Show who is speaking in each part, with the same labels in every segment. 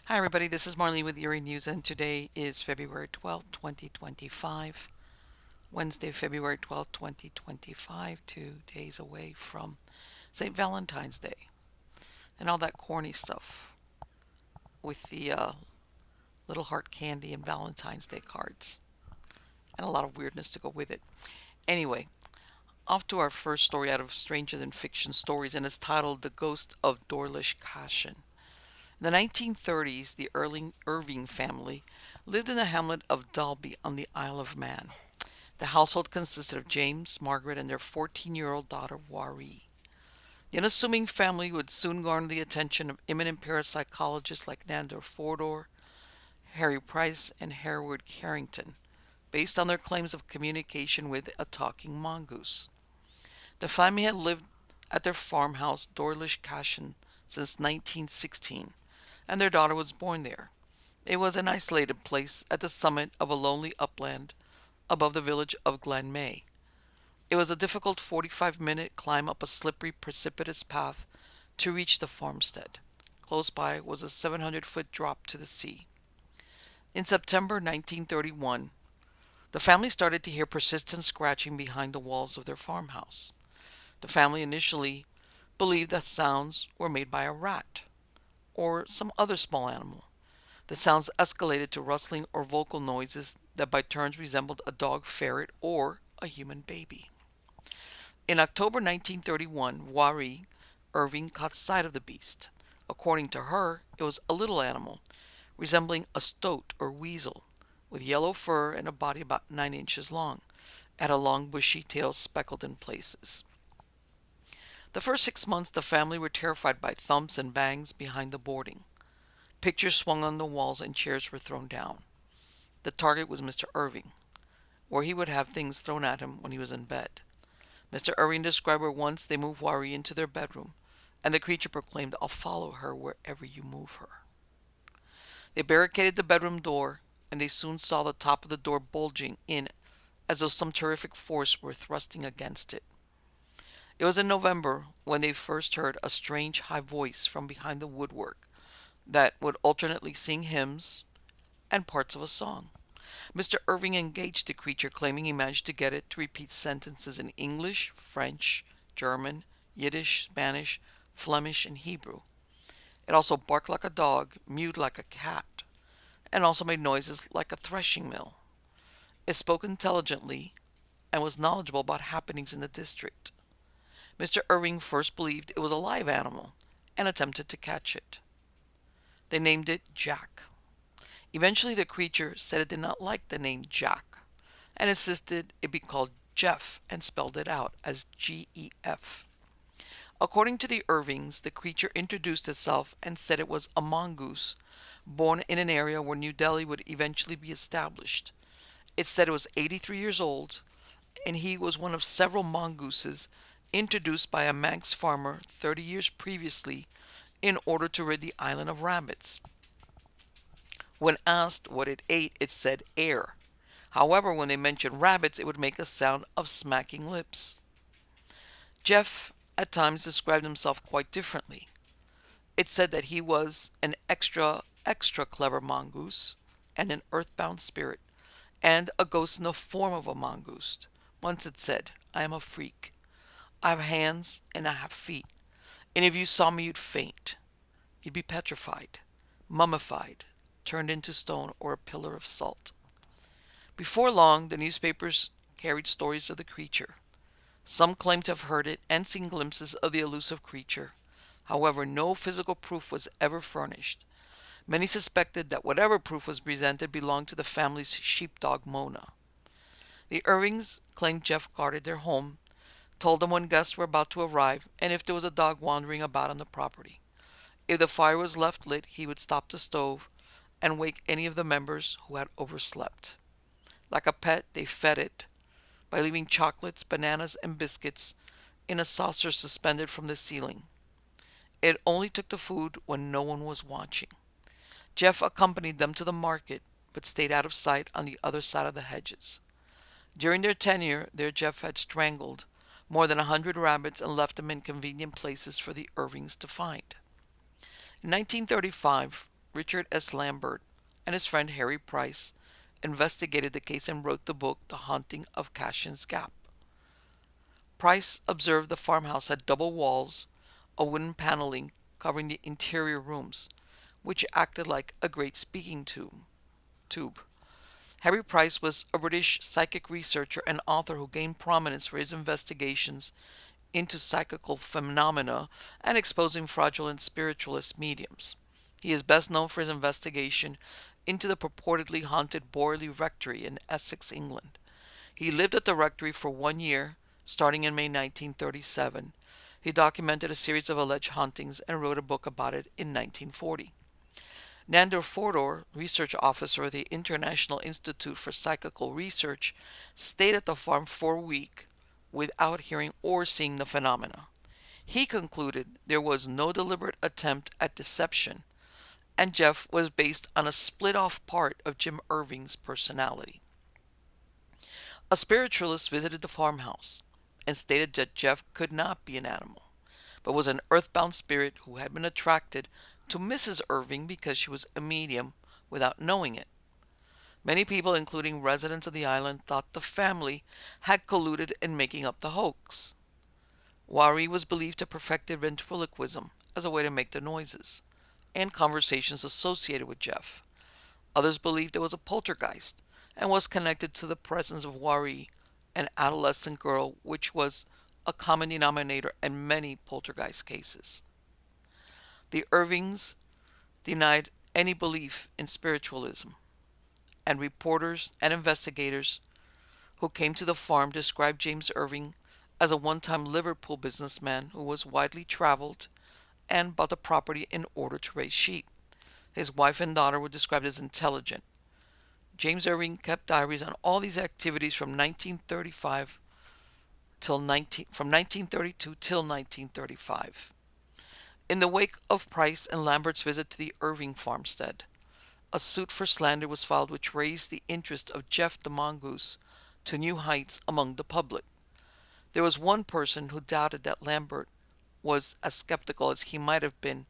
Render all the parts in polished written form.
Speaker 1: Hi, everybody. This is Marlene with Eerie News, and today is February 12th, 2025. Wednesday, February 12th, 2025, 2 days away from St. Valentine's Day and all that corny stuff with the little heart candy and Valentine's Day cards and a lot of weirdness to go with it. Anyway, off to our first story out of Stranger Than Fiction Stories, and it's titled The Ghost of Doarlish Cashen. In the 1930s, the Irving family lived in the hamlet of Dalby on the Isle of Man. The household consisted of James, Margaret, and their 14-year-old daughter, Waaree. The unassuming family would soon garner the attention of eminent parapsychologists like Nandor Fodor, Harry Price, and Hereward Carrington, based on their claims of communication with a talking mongoose. The family had lived at their farmhouse, Doarlish Cashen, since 1916, and their daughter was born there. It was an isolated place at the summit of a lonely upland above the village of Glenmay. It was a difficult 45-minute climb up a slippery, precipitous path to reach the farmstead. Close by was a 700-foot drop to the sea. In September 1931, the family started to hear persistent scratching behind the walls of their farmhouse. The family initially believed that sounds were made by a rat or some other small animal. The sounds escalated to rustling or vocal noises that by turns resembled a dog, ferret, or a human baby. In October 1931, Waaree Irving caught sight of the beast. According to her, it was a little animal, resembling a stoat or weasel, with yellow fur and a body about 9 inches long, and a long bushy tail speckled in places. The first 6 months, the family were terrified by thumps and bangs behind the boarding. Pictures swung on the walls and chairs were thrown down. The target was Mr. Irving, where he would have things thrown at him when he was in bed. Mr. Irving described where once they moved Waaree into their bedroom, and the creature proclaimed, "I'll follow her wherever you move her." They barricaded the bedroom door, and they soon saw the top of the door bulging in as though some terrific force were thrusting against it. It was in November when they first heard a strange high voice from behind the woodwork that would alternately sing hymns and parts of a song. Mr. Irving engaged the creature, claiming he managed to get it to repeat sentences in English, French, German, Yiddish, Spanish, Flemish, and Hebrew. It also barked like a dog, mewed like a cat, and also made noises like a threshing mill. It spoke intelligently and was knowledgeable about happenings in the district. Mr. Irving first believed it was a live animal and attempted to catch it. They named it Jack. Eventually, the creature said it did not like the name Jack and insisted it be called Jeff and spelled it out as Gef. According to the Irvings, the creature introduced itself and said it was a mongoose born in an area where New Delhi would eventually be established. It said it was 83 years old, and he was one of several mongooses introduced by a Manx farmer 30 years previously in order to rid the island of rabbits. When asked what it ate, it said air. However, when they mentioned rabbits, it would make a sound of smacking lips. Jeff at times described himself quite differently. It said that he was an extra clever mongoose and an earthbound spirit and a ghost in the form of a mongoose. Once it said, "I am a freak. I have hands and I have feet, and if you saw me you'd faint. You'd be petrified, mummified, turned into stone or a pillar of salt." Before long, the newspapers carried stories of the creature. Some claimed to have heard it and seen glimpses of the elusive creature. However, no physical proof was ever furnished. Many suspected that whatever proof was presented belonged to the family's sheepdog Mona. The Irvings claimed Jeff guarded their home, told them when guests were about to arrive, and if there was a dog wandering about on the property. If the fire was left lit, he would stop the stove and wake any of the members who had overslept. Like a pet, they fed it by leaving chocolates, bananas, and biscuits in a saucer suspended from the ceiling. It only took the food when no one was watching. Jeff accompanied them to the market, but stayed out of sight on the other side of the hedges. During their tenure there, Jeff had strangled more than 100 rabbits and left them in convenient places for the Irvings to find. In 1935, Richard S. Lambert and his friend Harry Price investigated the case and wrote the book The Haunting of Cashen's Gap. Price observed the farmhouse had double walls, a wooden paneling covering the interior rooms, which acted like a great speaking tube. Harry Price was a British psychic researcher and author who gained prominence for his investigations into psychical phenomena and exposing fraudulent spiritualist mediums. He is best known for his investigation into the purportedly haunted Borley Rectory in Essex, England. He lived at the rectory for 1 year, starting in May 1937. He documented a series of alleged hauntings and wrote a book about it in 1940. Nander Fodor, research officer of the International Institute for Psychical Research, stayed at the farm for a week without hearing or seeing the phenomena. He concluded there was no deliberate attempt at deception, and Jeff was based on a split-off part of Jim Irving's personality. A spiritualist visited the farmhouse and stated that Jeff could not be an animal, but was an earthbound spirit who had been attracted to Mrs. Irving because she was a medium without knowing it. Many people, including residents of the island, thought the family had colluded in making up the hoax. Wari was believed to have perfected ventriloquism as a way to make the noises and conversations associated with Jeff. Others believed it was a poltergeist and was connected to the presence of Wari, an adolescent girl, which was a common denominator in many poltergeist cases. The Irvings denied any belief in spiritualism, and reporters and investigators who came to the farm described James Irving as a one-time Liverpool businessman who was widely traveled and bought the property in order to raise sheep. His wife and daughter were described as intelligent. James Irving kept diaries on all these activities from 1932 till 1935. In the wake of Price and Lambert's visit to the Irving farmstead, a suit for slander was filed which raised the interest of Jeff the Mongoose to new heights among the public. There was one person who doubted that Lambert was as skeptical as he might have been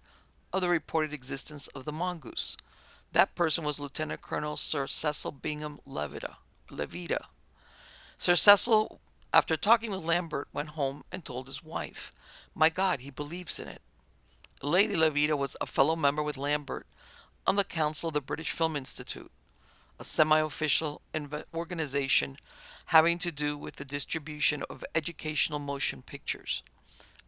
Speaker 1: of the reported existence of the mongoose. That person was Lieutenant Colonel Sir Cecil Bingham Levita. Sir Cecil, after talking with Lambert, went home and told his wife, "My God, he believes in it." Lady Levita was a fellow member with Lambert on the Council of the British Film Institute, a semi-official organization having to do with the distribution of educational motion pictures.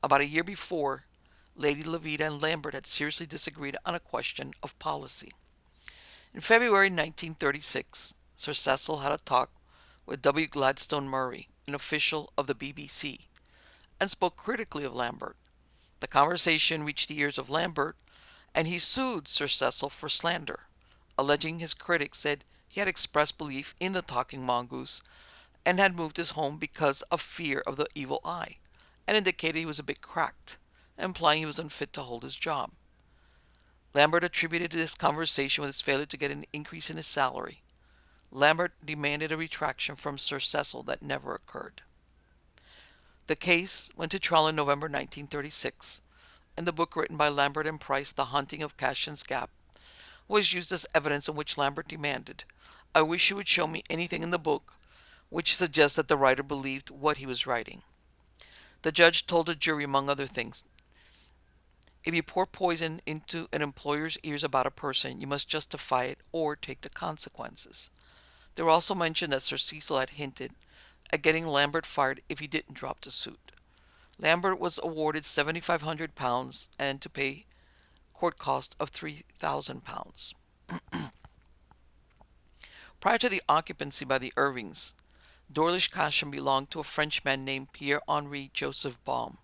Speaker 1: About a year before, Lady Levita and Lambert had seriously disagreed on a question of policy. In February 1936, Sir Cecil had a talk with W. Gladstone Murray, an official of the BBC, and spoke critically of Lambert. The conversation reached the ears of Lambert, and he sued Sir Cecil for slander, alleging his critics said he had expressed belief in the talking mongoose and had moved his home because of fear of the evil eye, and indicated he was a bit cracked, implying he was unfit to hold his job. Lambert attributed this conversation with his failure to get an increase in his salary. Lambert demanded a retraction from Sir Cecil that never occurred. The case went to trial in November 1936, and the book written by Lambert and Price, The Haunting of Cashen's Gap, was used as evidence in which Lambert demanded, "I wish you would show me anything in the book which suggests that the writer believed what he was writing." The judge told the jury, among other things, "If you pour poison into an employer's ears about a person, you must justify it or take the consequences." There were also mentioned that Sir Cecil had hinted at getting Lambert fired if he didn't drop the suit. Lambert was awarded £7,500 and to pay court cost of £3,000. Prior to the occupancy by the Irvings, Doarlish Cashen belonged to a Frenchman named Pierre-Henri Joseph Baum.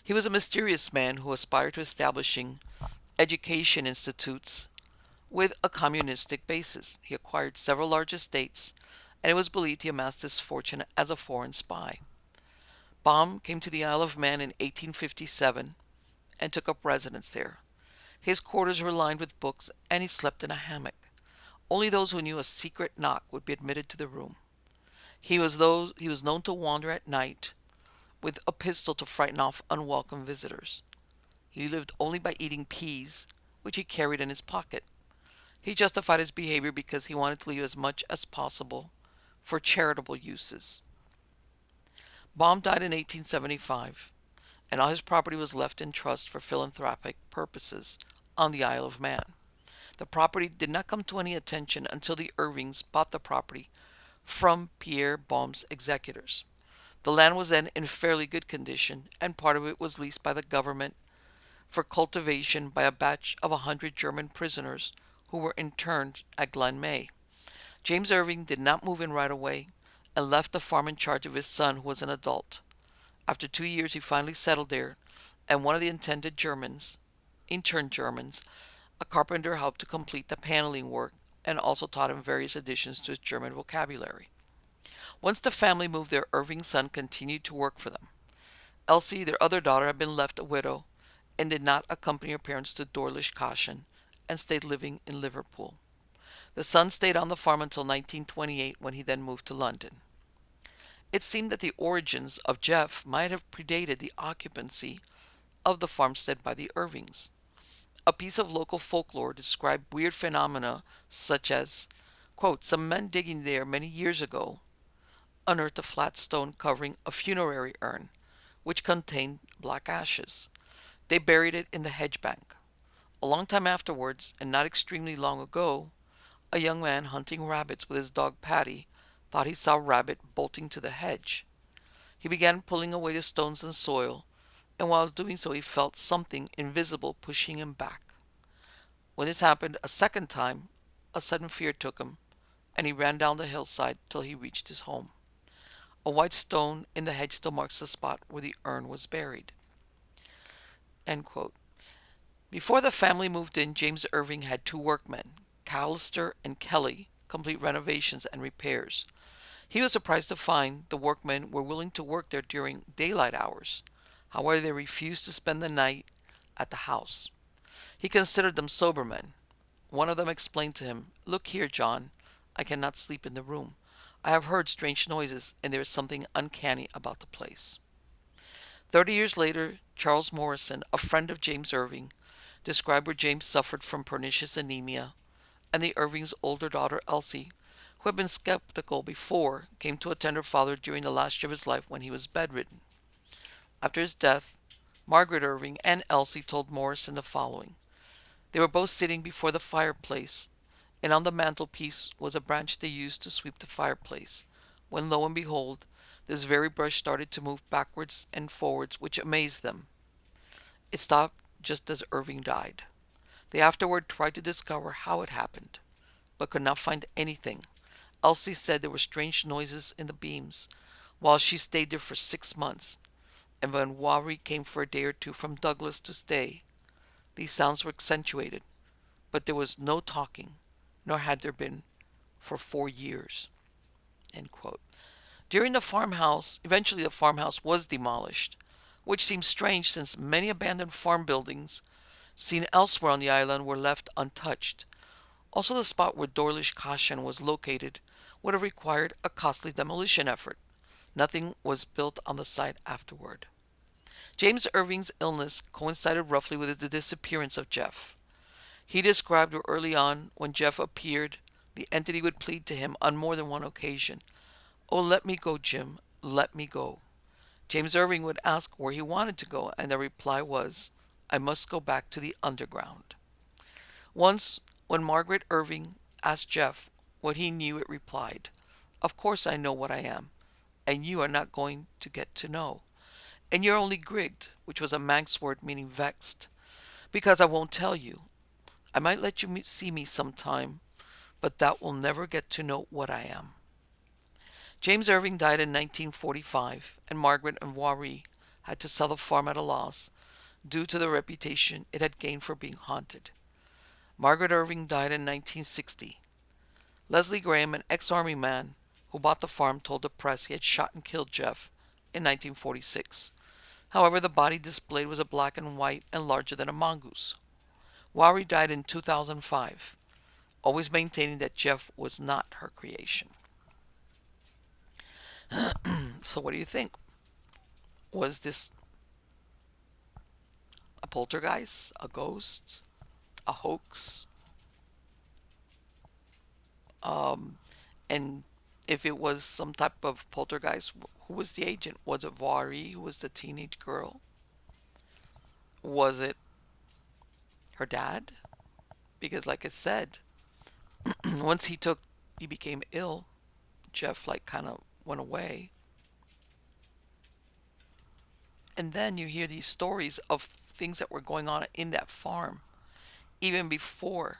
Speaker 1: He was a mysterious man who aspired to establishing education institutes with a communistic basis. He acquired several large estates, and it was believed he amassed his fortune as a foreign spy. Baum came to the Isle of Man in 1857 and took up residence there. His quarters were lined with books, and he slept in a hammock. Only those who knew a secret knock would be admitted to the room. He was known to wander at night with a pistol to frighten off unwelcome visitors. He lived only by eating peas, which he carried in his pocket. He justified his behavior because he wanted to leave as much as possible for charitable uses. Baum died in 1875, and all his property was left in trust for philanthropic purposes on the Isle of Man. The property did not come to any attention until the Irvings bought the property from Pierre Baum's executors. The land was then in fairly good condition, and part of it was leased by the government for cultivation by a batch of 100 German prisoners who were interned at Glen May. James Irving did not move in right away and left the farm in charge of his son, who was an adult. After 2 years, he finally settled there, and one of the intern Germans, a carpenter, helped to complete the paneling work and also taught him various additions to his German vocabulary. Once the family moved there, Irving's son continued to work for them. Elsie, their other daughter, had been left a widow and did not accompany her parents to Doarlish Cashen and stayed living in Liverpool. The son stayed on the farm until 1928, when he then moved to London. It seemed that the origins of Jeff might have predated the occupancy of the farmstead by the Irvings. A piece of local folklore described weird phenomena such as, quote, "Some men digging there many years ago unearthed a flat stone covering a funerary urn, which contained black ashes. They buried it in the hedge bank. A long time afterwards, and not extremely long ago, a young man hunting rabbits with his dog Patty thought he saw a rabbit bolting to the hedge. He began pulling away the stones and soil, and while doing so he felt something invisible pushing him back. When this happened a second time, a sudden fear took him, and he ran down the hillside till he reached his home. A white stone in the hedge still marks the spot where the urn was buried." End quote. Before the family moved in, James Irving had two workmen, Pellicer and Kelly, complete renovations and repairs. He was surprised to find the workmen were willing to work there during daylight hours. However, they refused to spend the night at the house. He considered them sober men. One of them explained to him, "Look here, John, I cannot sleep in the room. I have heard strange noises, and there is something uncanny about the place." 30 years later, Charles Morrison, a friend of James Irving, described where James suffered from pernicious anemia, and the Irving's older daughter Elsie, who had been skeptical before, came to attend her father during the last year of his life when he was bedridden. After his death, Margaret Irving and Elsie told Morrison the following. They were both sitting before the fireplace, and on the mantelpiece was a branch they used to sweep the fireplace, when lo and behold, this very brush started to move backwards and forwards, which amazed them. It stopped just as Irving died. They afterward tried to discover how it happened, but could not find anything. Elsie said there were strange noises in the beams, while she stayed there for 6 months, and when Wari came for a day or two from Douglas to stay, these sounds were accentuated, but there was no talking, nor had there been for 4 years. End quote. Eventually the farmhouse was demolished, which seems strange since many abandoned farm buildings seen elsewhere on the island were left untouched. Also, the spot where Doarlish Cashen was located would have required a costly demolition effort. Nothing was built on the site afterward. James Irving's illness coincided roughly with the disappearance of Jeff. He described early on when Jeff appeared, the entity would plead to him on more than one occasion, "Oh, let me go, Jim, let me go." James Irving would ask where he wanted to go, and the reply was, "I must go back to the underground." Once, when Margaret Irving asked Jeff what he knew, it replied, "Of course I know what I am, and you are not going to get to know. And you're only grigged," which was a Manx word meaning vexed, "because I won't tell you. I might let you see me sometime, but that will never get to know what I am." James Irving died in 1945, and Margaret and Wari had to sell the farm at a loss due to the reputation it had gained for being haunted. Margaret Irving died in 1960. Leslie Graham, an ex-army man who bought the farm, told the press he had shot and killed Jeff in 1946. However, the body displayed was a black and white and larger than a mongoose. Wari died in 2005, always maintaining that Jeff was not her creation. So what do you think? Was this a poltergeist, a ghost, a hoax? Um, and if it was some type of poltergeist, who was the agent? Was it Vari, who was the teenage girl? Was it her dad? Because, like I said, once he became ill, Jeff, like, kind of went away. And then you hear these stories of things that were going on in that farm even before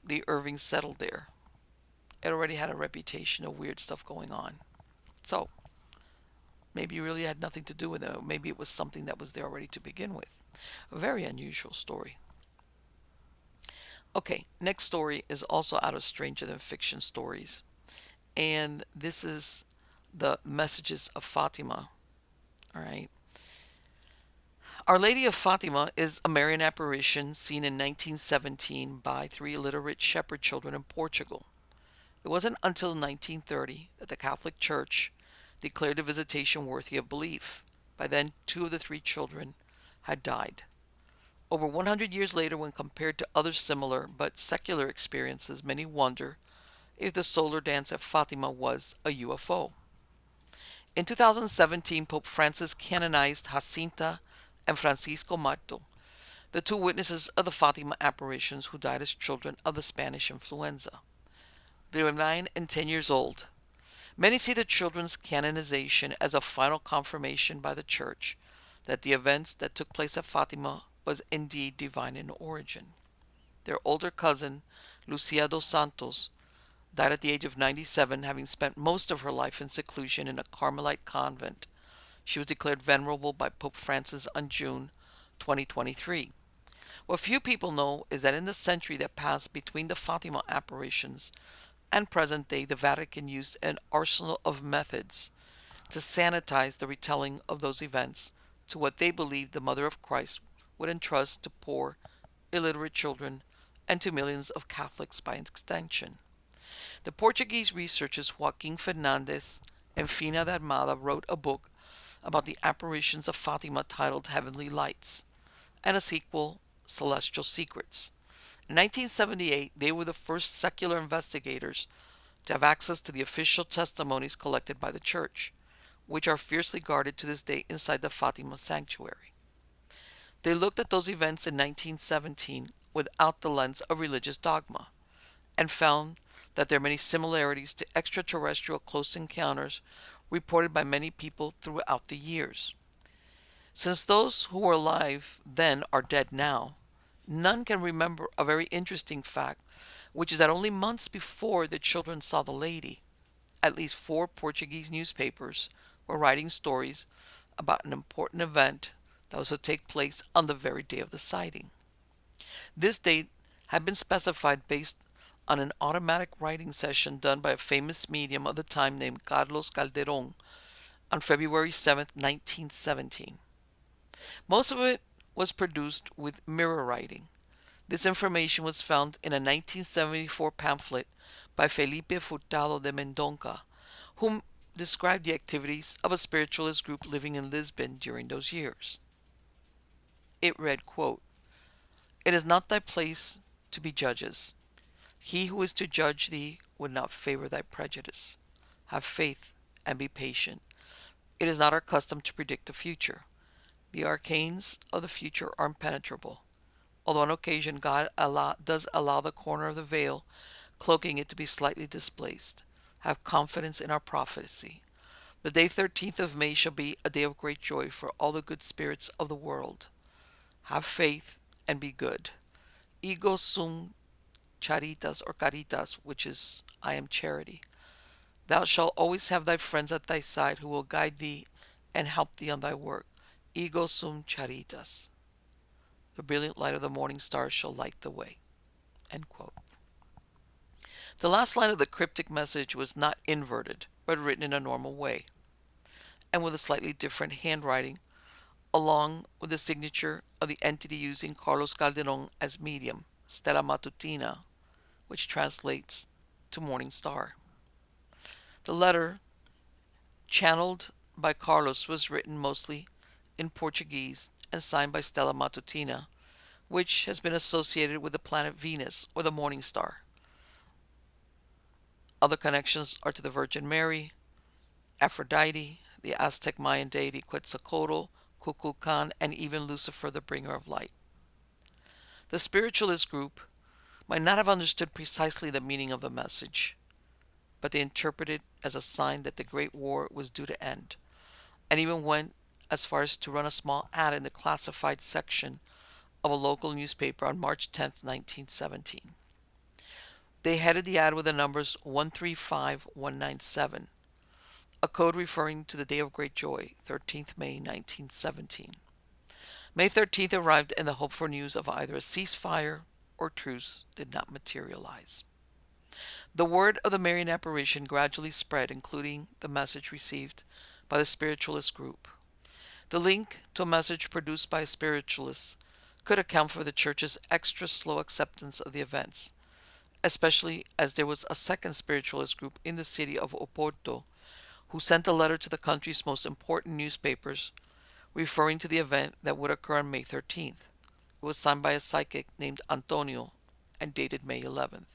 Speaker 1: the Irvings settled there. It already had a reputation of weird stuff going on. So maybe it really had nothing to do with it. Maybe it was something that was there already to begin with. A very unusual story. Okay, next story is also out of Stranger Than Fiction stories. And this is the Messages of Fatima. All right. Our Lady of Fatima is a Marian apparition seen in 1917 by three illiterate shepherd children in Portugal. It wasn't until 1930 that the Catholic Church declared the visitation worthy of belief. By then, two of the three children had died. Over 100 years later, when compared to other similar but secular experiences, many wonder if the solar dance at Fatima was a UFO. In 2017, Pope Francis canonized Jacinta and Francisco Marto, the two witnesses of the Fatima apparitions who died as children of the Spanish influenza. They were 9 and 10 years old. Many see the children's canonization as a final confirmation by the Church that the events that took place at Fatima was indeed divine in origin. Their older cousin, Lucia dos Santos, died at the age of 97, having spent most of her life in seclusion in a Carmelite convent. She was declared venerable by Pope Francis on June 2023. What few people know is that in the century that passed between the Fatima apparitions and present day, the Vatican used an arsenal of methods to sanitize the retelling of those events to what they believed the Mother of Christ would entrust to poor, illiterate children and to millions of Catholics by extension. The Portuguese researchers Joaquim Fernandes and Fina da Armada wrote a book about the apparitions of Fatima titled Heavenly Lights, and a sequel, Celestial Secrets. In 1978, they were the first secular investigators to have access to the official testimonies collected by the Church, which are fiercely guarded to this day inside the Fatima sanctuary. They looked at those events in 1917 without the lens of religious dogma, and found that there are many similarities to extraterrestrial close encounters reported by many people throughout the years. Since those who were alive then are dead now, none can remember a very interesting fact, which is that only months before the children saw the lady, at least 4 Portuguese newspapers were writing stories about an important event that was to take place on the very day of the sighting. This date had been specified based on an automatic writing session done by a famous medium of the time named Carlos Calderon on February 7, 1917. Most of it was produced with mirror writing. This information was found in a 1974 pamphlet by Felipe Furtado de Mendonca, whom described the activities of a spiritualist group living in Lisbon during those years. It read, quote, "It is not thy place to be judges. He who is to judge thee would not favor thy prejudice. Have faith and be patient. It is not our custom to predict the future. The arcanes of the future are impenetrable. Although on occasion God does allow the corner of the veil, cloaking it to be slightly displaced. Have confidence in our prophecy. The day 13th of May shall be a day of great joy for all the good spirits of the world. Have faith and be good. Ego sum charitas or caritas, which is I am charity. Thou shalt always have thy friends at thy side who will guide thee and help thee on thy work. Ego sum charitas. The brilliant light of the morning stars shall light the way." End quote. The last line of the cryptic message was not inverted, but written in a normal way, and with a slightly different handwriting, along with the signature of the entity using Carlos Calderon as medium, Stella Matutina, which translates to morning star. The letter, channeled by Carlos, was written mostly in Portuguese and signed by Stella Matutina, which has been associated with the planet Venus or the morning star. Other connections are to the Virgin Mary, Aphrodite, the Aztec Mayan deity Quetzalcoatl, Kukulkan, and even Lucifer, the bringer of light. The spiritualist group might not have understood precisely the meaning of the message, but they interpreted it as a sign that the Great War was due to end, and even went as far as to run a small ad in the classified section of a local newspaper on March 10, 1917. They headed the ad with the numbers 135197, a code referring to the Day of Great Joy, 13th May 1917. May 13th arrived, and the hope for news of either a ceasefire or truce did not materialize. The word of the Marian apparition gradually spread, including the message received by the spiritualist group. The link to a message produced by a spiritualist could account for the church's extra slow acceptance of the events, especially as there was a second spiritualist group in the city of Oporto who sent a letter to the country's most important newspapers referring to the event that would occur on May 13th. It was signed by a psychic named Antonio and dated May 11th.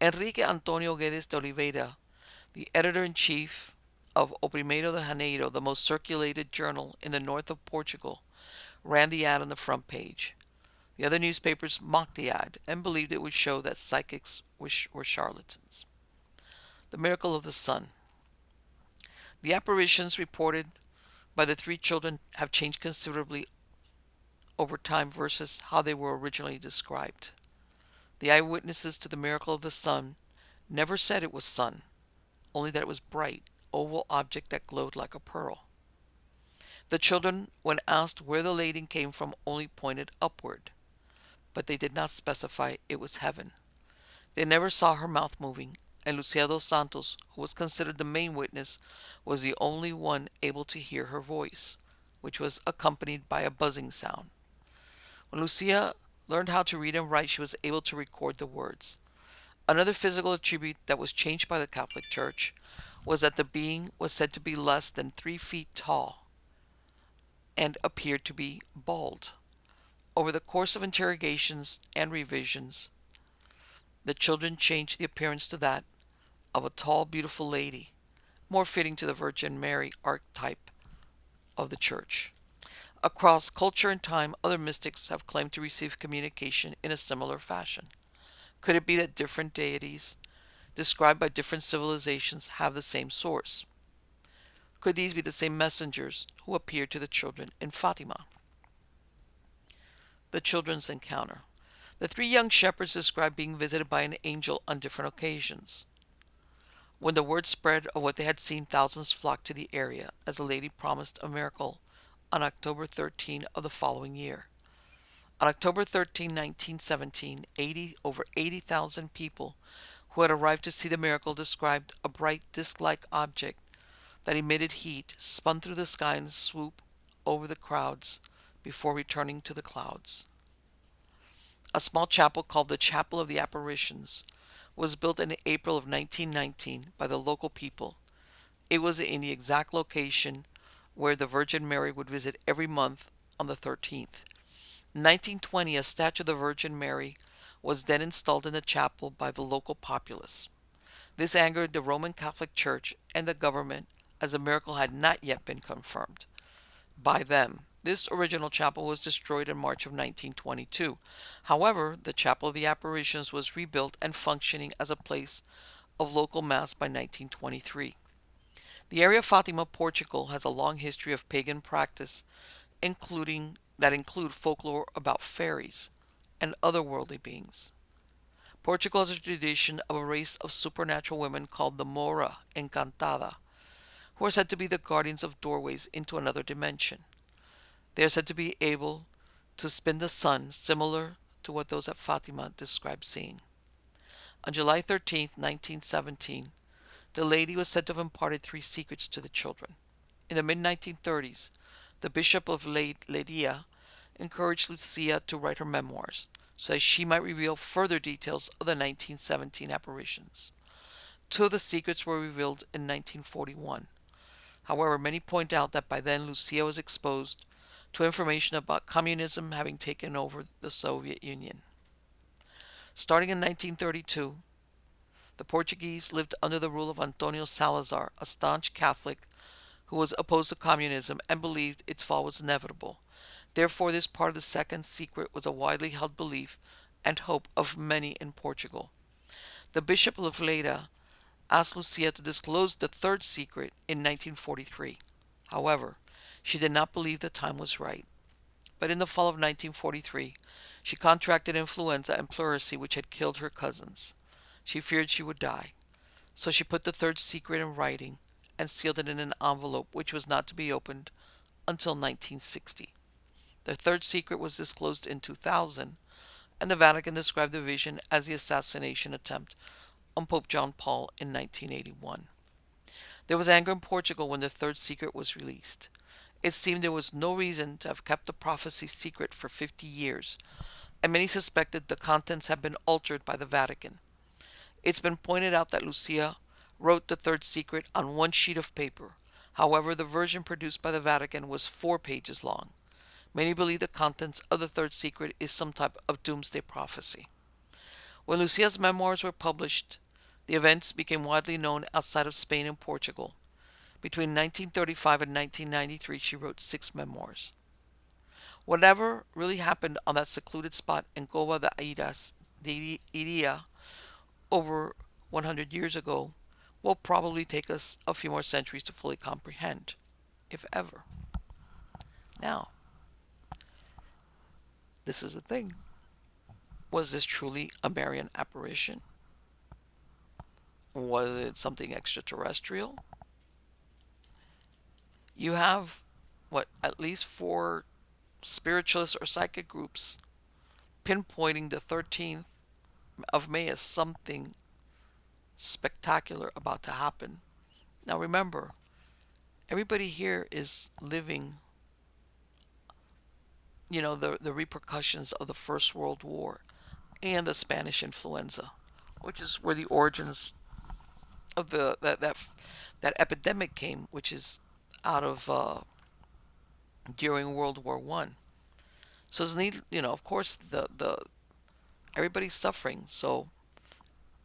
Speaker 1: Enrique Antonio Guedes de Oliveira, the editor-in-chief of O Primeiro de Janeiro, the most circulated journal in the north of Portugal, ran the ad on the front page. The other newspapers mocked the ad and believed it would show that psychics were charlatans. The miracle of the sun. The apparitions reported by the three children have changed considerably over time versus how they were originally described. The eyewitnesses to the miracle of the sun never said it was sun, only that it was bright, oval object that glowed like a pearl. The children, when asked where the lighting came from, only pointed upward, but they did not specify it was heaven. They never saw her mouth moving, and Lucia dos Santos, who was considered the main witness, was the only one able to hear her voice, which was accompanied by a buzzing sound. When Lucia learned how to read and write, she was able to record the words. Another physical attribute that was changed by the Catholic Church was that the being was said to be less than 3 feet tall and appeared to be bald. Over the course of interrogations and revisions, the children changed the appearance to that of a tall, beautiful lady, more fitting to the Virgin Mary archetype of the Church. Across culture and time, other mystics have claimed to receive communication in a similar fashion. Could it be that different deities, described by different civilizations, have the same source? Could these be the same messengers who appeared to the children in Fatima? The children's encounter. The three young shepherds described being visited by an angel on different occasions. When the word spread of what they had seen, thousands flocked to the area, as the lady promised a miracle on October 13 of the following year. On October 13, 1917, over 80,000 people who had arrived to see the miracle described a bright disc-like object that emitted heat, spun through the sky and swooped over the crowds before returning to the clouds. A small chapel called the Chapel of the Apparitions was built in April of 1919 by the local people. It was in the exact location where the Virgin Mary would visit every month on the 13th. In 1920, a statue of the Virgin Mary was then installed in the chapel by the local populace. This angered the Roman Catholic Church and the government, as the miracle had not yet been confirmed by them. This original chapel was destroyed in March of 1922. However, the Chapel of the Apparitions was rebuilt and functioning as a place of local mass by 1923. The area of Fatima, Portugal, has a long history of pagan practice, include folklore about fairies and other worldly beings. Portugal has a tradition of a race of supernatural women called the Mora Encantada, who are said to be the guardians of doorways into another dimension. They are said to be able to spin the sun, similar to what those at Fatima described seeing. On July 13, 1917, the lady was said to have imparted 3 secrets to the children. In the mid-1930s, the Bishop of Leiria encouraged Lucia to write her memoirs, so that she might reveal further details of the 1917 apparitions. 2 of the secrets were revealed in 1941. However, many point out that by then Lucia was exposed to information about communism having taken over the Soviet Union. Starting in 1932, the Portuguese lived under the rule of Antonio Salazar, a staunch Catholic who was opposed to communism and believed its fall was inevitable. Therefore, this part of the second secret was a widely held belief and hope of many in Portugal. The Bishop of Lleida asked Lucia to disclose the third secret in 1943. However, she did not believe the time was right. But in the fall of 1943, she contracted influenza and pleurisy, which had killed her cousins. She feared she would die, so she put the third secret in writing and sealed it in an envelope which was not to be opened until 1960. The third secret was disclosed in 2000, and the Vatican described the vision as the assassination attempt on Pope John Paul in 1981. There was anger in Portugal when the third secret was released. It seemed there was no reason to have kept the prophecy secret for 50 years, and many suspected the contents had been altered by the Vatican. It's been pointed out that Lucia wrote the third secret on one sheet of paper. However, the version produced by the Vatican was 4 pages long. Many believe the contents of the third secret is some type of doomsday prophecy. When Lucia's memoirs were published, the events became widely known outside of Spain and Portugal. Between 1935 and 1993, she wrote 6 memoirs. Whatever really happened on that secluded spot in Cova de Iria over 100 years ago will probably take us a few more centuries to fully comprehend, if ever. Now, this is the thing. Was this truly a Marian apparition? Was it something extraterrestrial? You have, at least 4 spiritualist or psychic groups pinpointing the 13th of May as something spectacular about to happen. Now remember, everybody here is living, the repercussions of the First World War and the Spanish influenza, which is where the origins of that epidemic came, which is out of during World War One. So it's need, of course, the everybody's suffering. So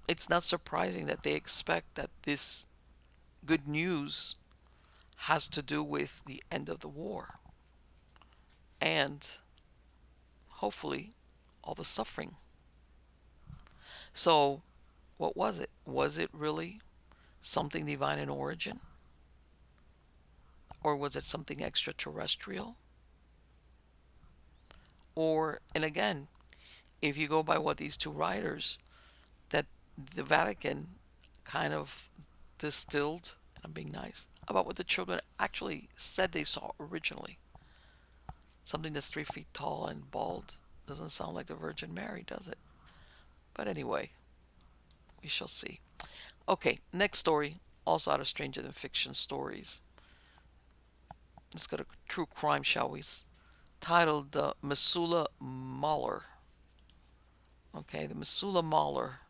Speaker 1: it's not surprising that they expect that this good news has to do with the end of the war and hopefully all the suffering. So, what was it? Was it really something divine in origin? Or was it something extraterrestrial? Or, and again, if you go by what these 2 writers, that the Vatican kind of distilled, and I'm being nice, about what the children actually said they saw originally. Something that's 3 feet tall and bald doesn't sound like the Virgin Mary, does it? But anyway, we shall see. Okay, next story, also out of Stranger Than Fiction stories. Let's go to true crime, shall we? Titled the Missoula Mauler. Okay, the Missoula Mauler.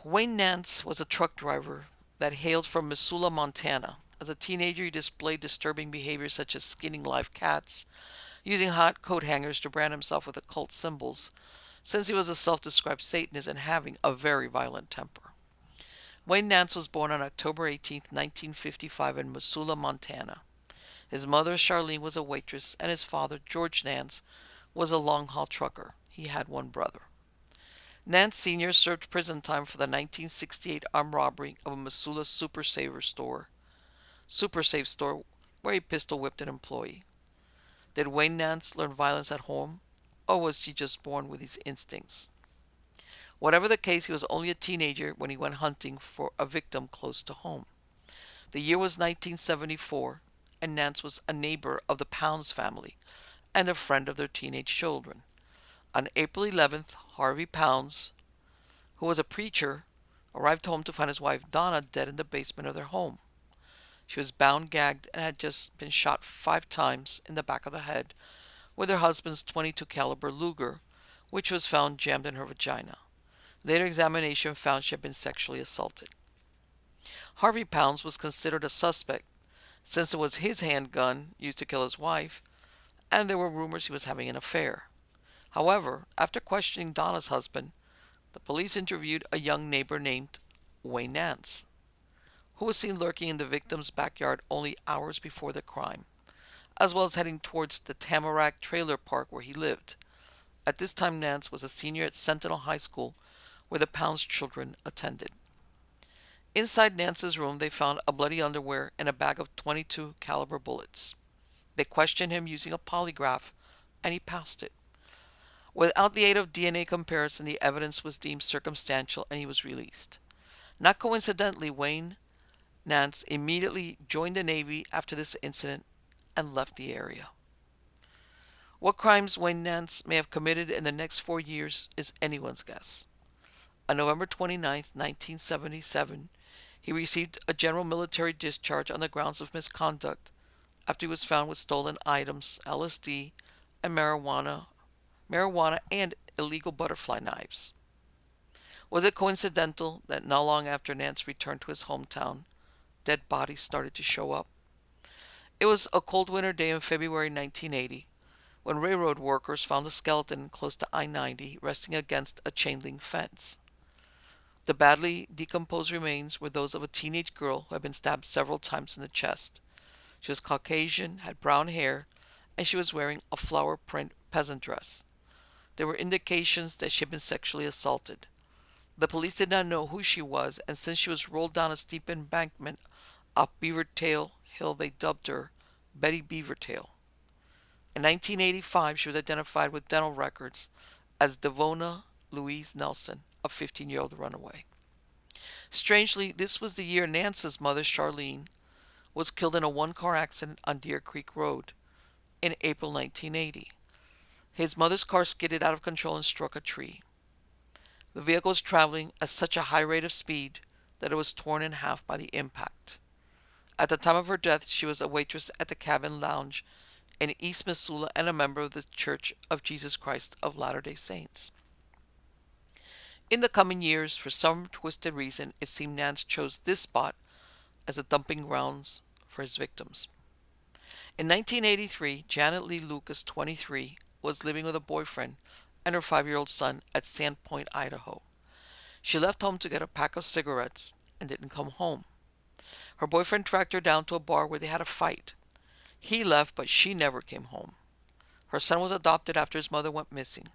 Speaker 1: Wayne Nance was a truck driver that hailed from Missoula, Montana. As a teenager, he displayed disturbing behaviors such as skinning live cats, using hot coat hangers to brand himself with occult symbols, since he was a self-described Satanist and having a very violent temper. Wayne Nance was born on October 18, 1955 in Missoula, Montana. His mother, Charlene, was a waitress, and his father, George Nance, was a long-haul trucker. He had 1 brother. Nance Sr. served prison time for the 1968 armed robbery of a Missoula Super Save store, where he pistol whipped an employee. Did Wayne Nance learn violence at home, or was he just born with these instincts? Whatever the case, he was only a teenager when he went hunting for a victim close to home. The year was 1974, and Nance was a neighbor of the Pounds family and a friend of their teenage children. On April 11th, Harvey Pounds, who was a preacher, arrived home to find his wife Donna dead in the basement of their home. She was bound, gagged, and had just been shot 5 times in the back of the head with her husband's .22 caliber Luger, which was found jammed in her vagina. Later examination found she had been sexually assaulted. Harvey Pounds was considered a suspect since it was his handgun used to kill his wife, and there were rumors he was having an affair. However, after questioning Donna's husband, the police interviewed a young neighbor named Wayne Nance, who was seen lurking in the victim's backyard only hours before the crime, as well as heading towards the Tamarack trailer park where he lived. At this time, Nance was a senior at Sentinel High School, where the Pounds children attended. Inside Nance's room, they found a bloody underwear and a bag of .22 caliber bullets. They questioned him using a polygraph, and he passed it. Without the aid of DNA comparison, the evidence was deemed circumstantial and he was released. Not coincidentally, Wayne Nance immediately joined the Navy after this incident and left the area. What crimes Wayne Nance may have committed in the next 4 years is anyone's guess. On November 29, 1977, he received a general military discharge on the grounds of misconduct after he was found with stolen items, LSD, and marijuana and illegal butterfly knives. Was it coincidental that not long after Nance returned to his hometown, dead bodies started to show up? It was a cold winter day in February 1980 when railroad workers found a skeleton close to I-90 resting against a chain link fence. The badly decomposed remains were those of a teenage girl who had been stabbed several times in the chest. She was Caucasian, had brown hair, and she was wearing a flower print peasant dress. There were indications that she had been sexually assaulted. The police did not know who she was, and since she was rolled down a steep embankment up Beavertail Hill, they dubbed her Betty Beavertail. In 1985, she was identified with dental records as Devona Louise Nelson, a 15-year-old runaway. Strangely, this was the year Nance's mother, Charlene, was killed in a one-car accident on Deer Creek Road in April 1980. His mother's car skidded out of control and struck a tree. The vehicle was traveling at such a high rate of speed that it was torn in half by the impact. At the time of her death, she was a waitress at the Cabin Lounge in East Missoula and a member of the Church of Jesus Christ of Latter-day Saints. In the coming years, for some twisted reason, it seemed Nance chose this spot as a dumping grounds for his victims. In 1983, Janet Lee Lucas, 23, was living with a boyfriend and her 5-year-old son at Sandpoint, Idaho. She left home to get a pack of cigarettes and didn't come home. Her boyfriend tracked her down to a bar where they had a fight. He left, but she never came home. Her son was adopted after his mother went missing.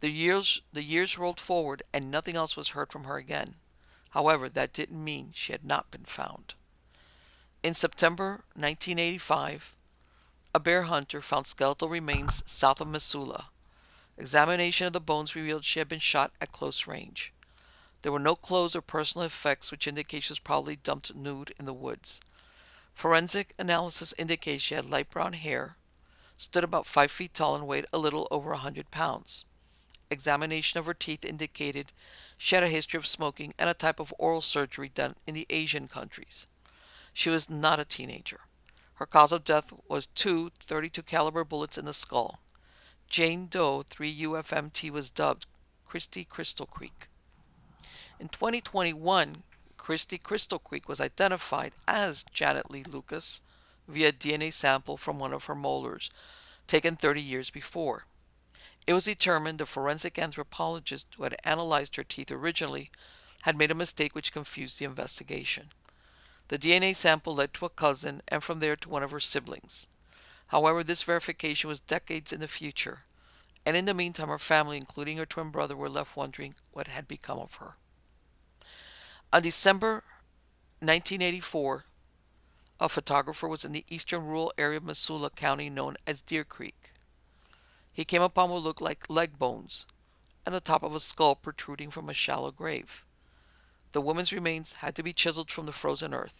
Speaker 1: The years rolled forward and nothing else was heard from her again. However, that didn't mean she had not been found. In September 1985, a bear hunter found skeletal remains south of Missoula. Examination of the bones revealed she had been shot at close range. There were no clothes or personal effects, which indicates she was probably dumped nude in the woods. Forensic analysis indicates she had light brown hair, stood about 5 feet tall, and weighed a little over 100 pounds. Examination of her teeth indicated she had a history of smoking and a type of oral surgery done in the Asian countries. She was not a teenager. Her cause of death was 2 .32 caliber bullets in the skull. Jane Doe 3 UFMT was dubbed Christy Crystal Creek. In 2021, Christy Crystal Creek was identified as Janet Lee Lucas via DNA sample from one of her molars, taken 30 years before. It was determined the forensic anthropologist who had analyzed her teeth originally had made a mistake which confused the investigation. The DNA sample led to a cousin and from there to one of her siblings. However, this verification was decades in the future, and in the meantime her family, including her twin brother, were left wondering what had become of her. On December 1984, a photographer was in the eastern rural area of Missoula County known as Deer Creek. He came upon what looked like leg bones and the top of a skull protruding from a shallow grave. The woman's remains had to be chiseled from the frozen earth,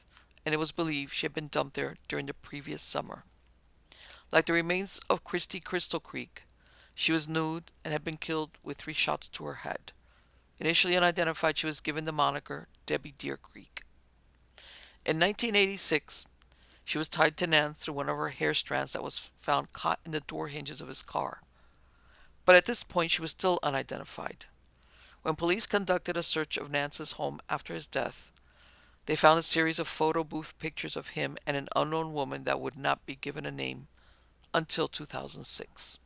Speaker 1: and it was believed she had been dumped there during the previous summer. Like the remains of Christy Crystal Creek, she was nude and had been killed with 3 shots to her head. Initially unidentified, she was given the moniker Debbie Deer Creek. In 1986, she was tied to Nance through one of her hair strands that was found caught in the door hinges of his car. But at this point, she was still unidentified. When police conducted a search of Nance's home after his death, They found a series of photo booth pictures of him and an unknown woman that would not be given a name until 2006.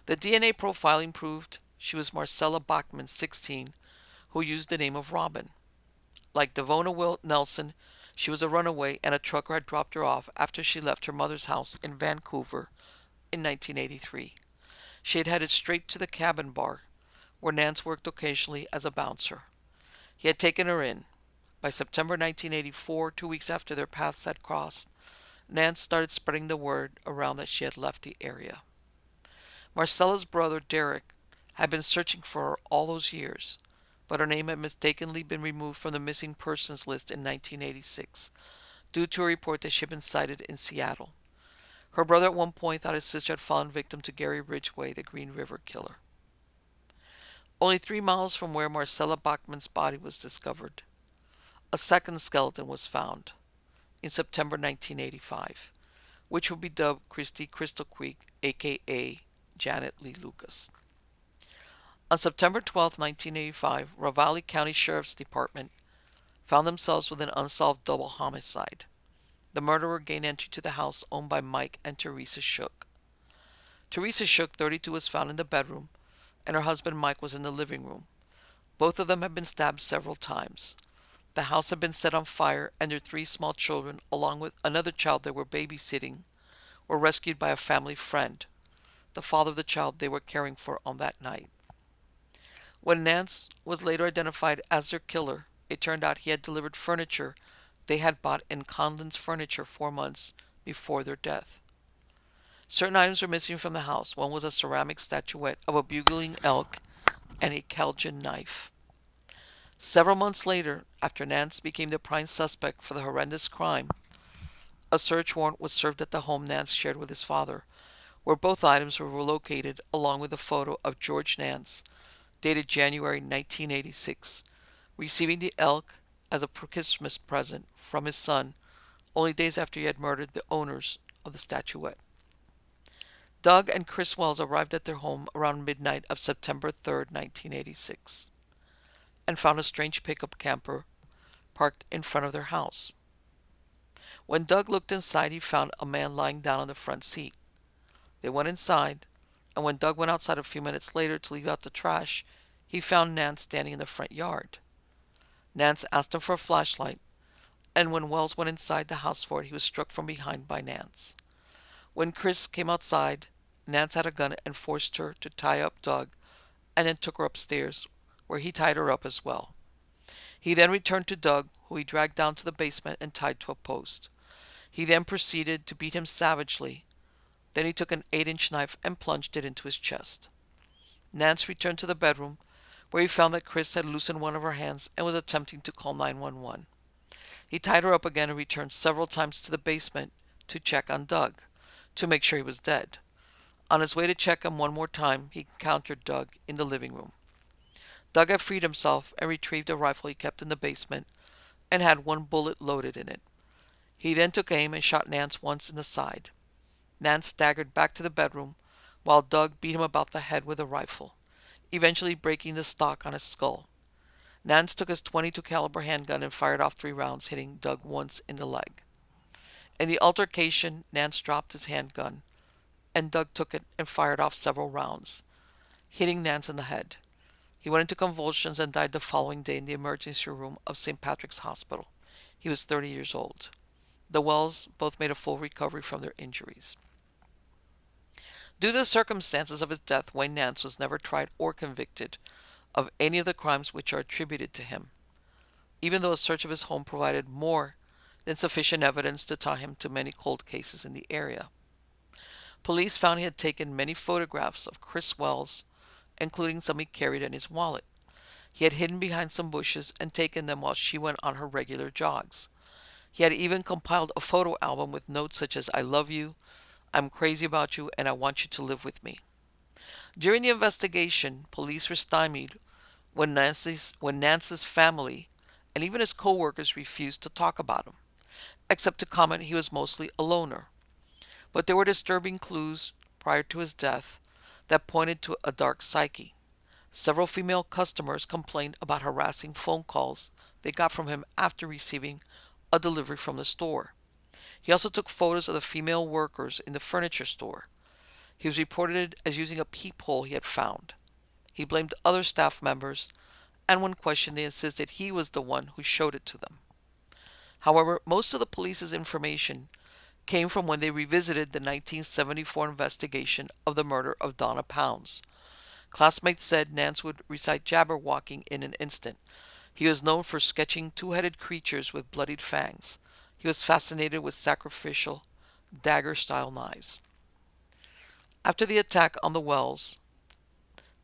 Speaker 1: The DNA profiling proved she was Marcella Bachman, 16, who used the name of Robin. Like Devona Nelson, she was a runaway and a trucker had dropped her off after she left her mother's house in Vancouver in 1983. She had headed straight to the cabin bar, where Nance worked occasionally as a bouncer. He had taken her in. By September 1984, 2 weeks after their paths had crossed, Nance started spreading the word around that she had left the area. Marcella's brother, Derek, had been searching for her all those years, but her name had mistakenly been removed from the missing persons list in 1986 due to a report that she had been sighted in Seattle. Her brother at one point thought his sister had fallen victim to Gary Ridgway, the Green River Killer. Only 3 miles from where Marcella Bachman's body was discovered, a second skeleton was found in September 1985, which would be dubbed Christy Crystal Creek, aka Janet Lee Lucas. On September 12, 1985, Ravalli County Sheriff's Department found themselves with an unsolved double homicide. The murderer gained entry to the house owned by Mike and Teresa Shook. Teresa Shook, 32, was found in the bedroom, and her husband Mike was in the living room. Both of them had been stabbed several times. The house had been set on fire, and their 3 small children, along with another child they were babysitting, were rescued by a family friend, the father of the child they were caring for on that night. When Nance was later identified as their killer, it turned out he had delivered furniture they had bought in Conlon's Furniture 4 months before their death. Certain items were missing from the house. One was a ceramic statuette of a bugling elk and a Keljan knife. Several months later, after Nance became the prime suspect for the horrendous crime, a search warrant was served at the home Nance shared with his father, where both items were located along with a photo of George Nance, dated January 1986, receiving the elk as a Christmas present from his son only days after he had murdered the owners of the statuette. Doug and Chris Wells arrived at their home around midnight of September 3, 1986, and found a strange pickup camper parked in front of their house. When Doug looked inside, he found a man lying down on the front seat. They went inside, and when Doug went outside a few minutes later to leave out the trash, he found Nance standing in the front yard. Nance asked him for a flashlight, and when Wells went inside the house for it, he was struck from behind by Nance. When Chris came outside, Nance had a gun and forced her to tie up Doug, and then took her upstairs, where he tied her up as well. He then returned to Doug, who he dragged down to the basement and tied to a post. He then proceeded to beat him savagely. Then he took an 8-inch knife and plunged it into his chest. Nance returned to the bedroom, where he found that Chris had loosened one of her hands and was attempting to call 911. He tied her up again and returned several times to the basement to check on Doug, to make sure he was dead. On his way to check him one more time, he encountered Doug in the living room. Doug had freed himself and retrieved a rifle he kept in the basement and had 1 bullet loaded in it. He then took aim and shot Nance once in the side. Nance staggered back to the bedroom while Doug beat him about the head with a rifle, eventually breaking the stock on his skull. Nance took his .22 caliber handgun and fired off 3 rounds, hitting Doug once in the leg. In the altercation, Nance dropped his handgun, and Doug took it and fired off several rounds, hitting Nance in the head. He went into convulsions and died the following day in the emergency room of St. Patrick's Hospital. He was 30 years old. The Wells both made a full recovery from their injuries. Due to the circumstances of his death, Wayne Nance was never tried or convicted of any of the crimes which are attributed to him, even though a search of his home provided more than sufficient evidence to tie him to many cold cases in the area. Police found he had taken many photographs of Chris Wells, including some he carried in his wallet. He had hidden behind some bushes and taken them while she went on her regular jogs. He had even compiled a photo album with notes such as "I love you," "I'm crazy about you," and "I want you to live with me." During the investigation, police were stymied when Nance's family and even his co-workers refused to talk about him, except to comment he was mostly a loner. But there were disturbing clues prior to his death that pointed to a dark psyche. Several female customers complained about harassing phone calls they got from him after receiving a delivery from the store. He also took photos of the female workers in the furniture store. He was reported as using a peephole he had found. He blamed other staff members, and when questioned, they insisted he was the one who showed it to them. However, most of the police's information came from when they revisited the 1974 investigation of the murder of Donna Pounds. Classmates said Nance would recite Jabberwocking in an instant. He was known for sketching two-headed creatures with bloodied fangs. He was fascinated with sacrificial, dagger-style knives. After the attack on the Wells,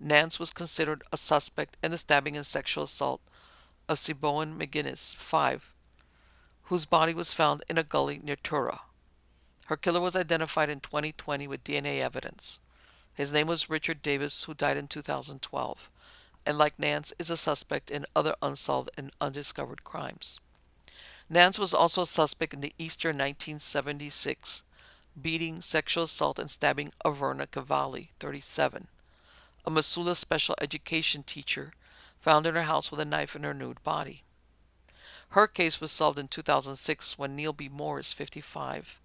Speaker 1: Nance was considered a suspect in the stabbing and sexual assault of Siobhan McGinnis, 5, whose body was found in a gully near Tura. Her killer was identified in 2020 with DNA evidence. His name was Richard Davis, who died in 2012, and like Nance, is a suspect in other unsolved and undiscovered crimes. Nance was also a suspect in the Easter 1976 beating, sexual assault, and stabbing of Verna Cavalli, 37, a Missoula special education teacher found in her house with a knife in her nude body. Her case was solved in 2006 when Neil B. Morris, 55,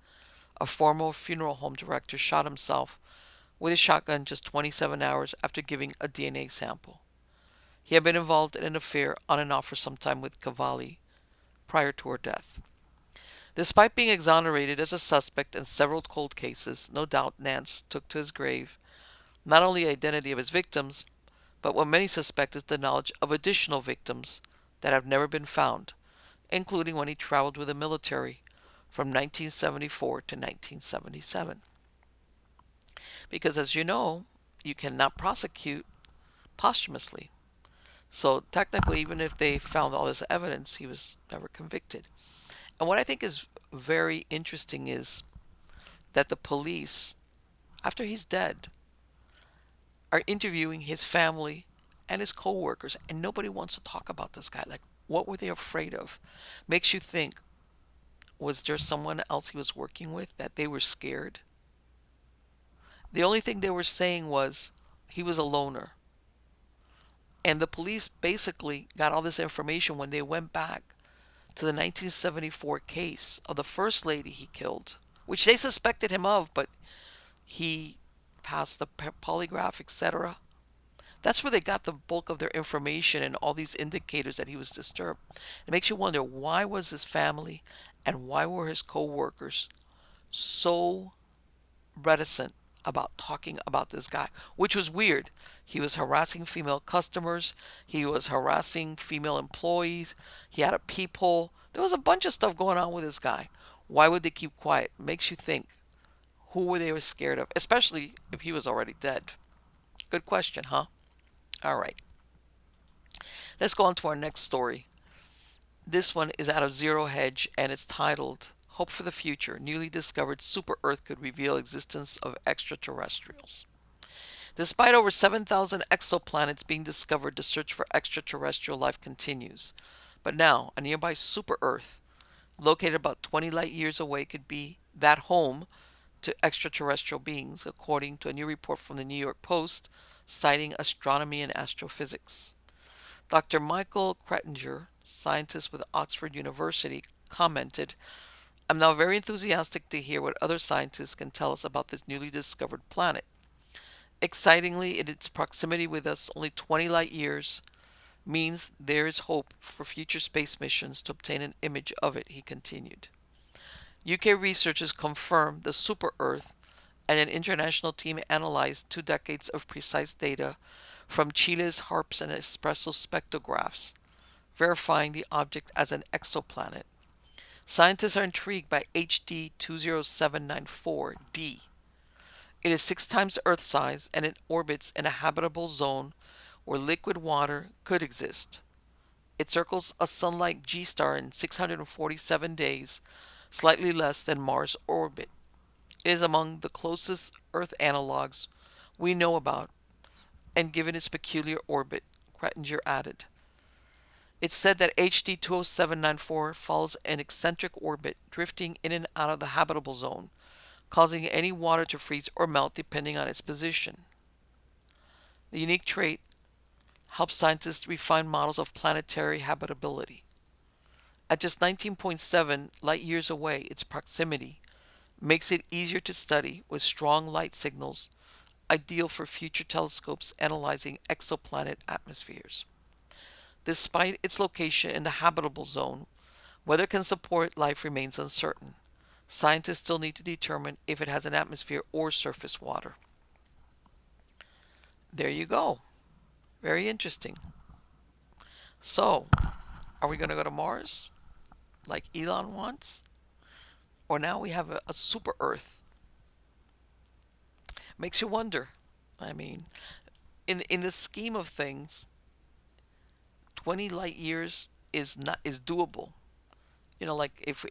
Speaker 1: a former funeral home director, shot himself with a shotgun just 27 hours after giving a DNA sample. He had been involved in an affair on and off for some time with Cavalli prior to her death. Despite being exonerated as a suspect in several cold cases, no doubt Nance took to his grave not only the identity of his victims, but what many suspect is the knowledge of additional victims that have never been found, including when he traveled with the military from 1974 to 1977. Because as you know, you cannot prosecute posthumously. So technically, even if they found all this evidence, he was never convicted. And what I think is very interesting is that the police, after he's dead, are interviewing his family and his co-workers, and nobody wants to talk about this guy. Like, what were they afraid of? Makes you think, was there someone else he was working with that they were scared? The only thing they were saying was he was a loner. And the police basically got all this information when they went back to the 1974 case of the first lady he killed, which they suspected him of, but he passed the polygraph, etc. That's where they got the bulk of their information and all these indicators that he was disturbed. It makes you wonder, why was his family and why were his co-workers so reticent about talking about this guy, which was weird. He was harassing female customers. He was harassing female employees. He had a peephole. There was a bunch of stuff going on with this guy. Why would they keep quiet? Makes you think, who were they scared of, especially if he was already dead? Good question, huh? All right. Let's go on to our next story. This one is out of Zero Hedge, and it's titled Hope for the Future. Newly discovered super Earth could reveal existence of extraterrestrials. Despite over 7,000 exoplanets being discovered, the search for extraterrestrial life continues. But now, a nearby super Earth, located about 20 light years away, could be that home to extraterrestrial beings, according to a new report from the New York Post, citing astronomy and astrophysics. Dr. Michael Kretinger, scientist with Oxford University, commented, "I'm now very enthusiastic to hear what other scientists can tell us about this newly discovered planet. Excitingly, in its proximity with us, only 20 light years, means there is hope for future space missions to obtain an image of it," he continued. UK researchers confirmed the super Earth, and an international team analyzed 2 decades of precise data from Chile's HARPS and Espresso spectrographs, verifying the object as an exoplanet. Scientists are intrigued by HD 20794d. It is 6 times Earth size, and it orbits in a habitable zone where liquid water could exist. It circles a sun-like G-star in 647 days, slightly less than Mars' orbit. It is among the closest Earth analogs we know about, and given its peculiar orbit, Kretinger added. It's said that HD 20794 follows an eccentric orbit, drifting in and out of the habitable zone, causing any water to freeze or melt depending on its position. The unique trait helps scientists refine models of planetary habitability. At just 19.7 light years away, its proximity makes it easier to study with strong light signals, ideal for future telescopes analyzing exoplanet atmospheres. Despite its location in the habitable zone, whether it can support life remains uncertain. Scientists still need to determine if it has an atmosphere or surface water. There you go. Very interesting. So, are we going to go to Mars like Elon wants? Or now we have a super Earth? Makes you wonder. I mean, in the scheme of things, 20 light years is doable. Like if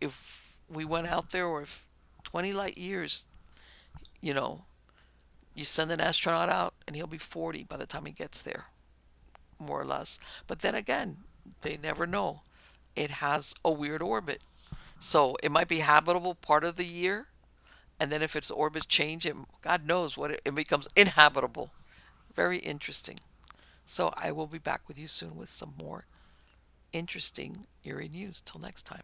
Speaker 1: we went out there, or if 20 light years, you know, you send an astronaut out and he'll be 40 by the time he gets there, more or less. But then again, they never know. It has a weird orbit. So it might be habitable part of the year, and then if its orbits change, God knows what it becomes inhabitable. Very interesting. So I will be back with you soon with some more interesting eerie news. Till next time.